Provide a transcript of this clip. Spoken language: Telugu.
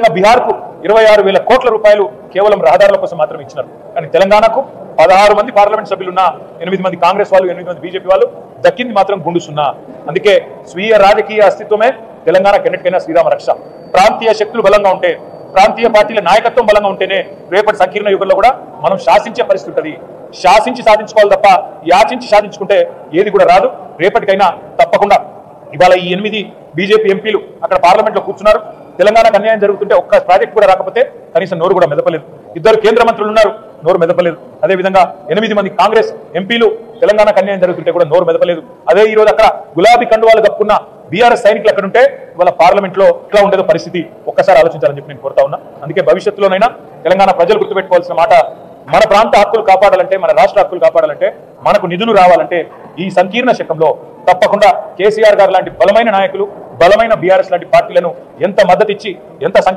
बिहार को 26,000 కోట్ల రూపాయలు కేవలం రహదారుల కోసం మాత్రమే ఇచ్చినారు. కానీ తెలంగాణకు 16 మంది పార్లమెంట్ సభ్యులున్న 8 మంది కాంగ్రెస్ వాళ్ళు 8 మంది బీజేపీ వాళ్ళు దక్కింది మాత్రం గుండు సున్నా. అందుకే స్వీయ రాజకీయ అస్తిత్వమే తెలంగాణకు ఎన్నికైనా శ్రీరామ రక్ష. ప్రాంతీయ శక్తులు బలంగా ఉంటే, ప్రాంతీయ పార్టీల నాయకత్వం బలంగా ఉంటేనే రేపటి సంకీర్ణ యుగంలో కూడా మనం శాసించే పరిస్థితి ఉంటుంది. శాసించి సాధించుకోవాలి తప్ప యాచించి సాధించుకుంటే ఏది కూడా రాదు. రేపటికైనా తప్పకుండా ఇవాళ ఈ 8 బీజేపీ ఎంపీలు అక్కడ పార్లమెంట్లో కూర్చున్నారు. తెలంగాణకు అన్యాయం జరుగుతుంటే ఒక్క ప్రాజెక్ట్ కూడా రాకపోతే కనీసం నోరు కూడా మెదపలేదు. 2 కేంద్ర మంత్రులు ఉన్నారు, నోరు మెదపలేదు. అదేవిధంగా 8 మంది కాంగ్రెస్ ఎంపీలు తెలంగాణకు అన్యాయం జరుగుతుంటే కూడా నోరు మెదపలేదు. అదే ఈ రోజు అక్కడ గులాబీ కండువాలు కప్పుకున్న బీఆర్ఎస్ సైనికులు అక్కడ ఉంటే ఇవాళ పార్లమెంట్ లో ఎట్లా ఉండేదో పరిస్థితి ఒక్కసారి ఆలోచించాలని చెప్పి నేను కోరుతా ఉన్నా. అందుకే భవిష్యత్తులోనైనా తెలంగాణ ప్రజలు గుర్తుపెట్టుకోవాల్సిన మాట, మన ప్రాంత హక్కులు కాపాడాలంటే, మన రాష్ట్ర హక్కులు కాపాడాలంటే, మనకు నిధులు రావాలంటే ఈ సంకీర్ణ శకంలో తప్పకుండా కేసీఆర్ గారు లాంటి బలమైన నాయకులు, బలమైన బీఆర్ఎస్ లాంటి పార్టీలను ఎంత మద్దతు ఇచ్చి ఎంత సంఖ్య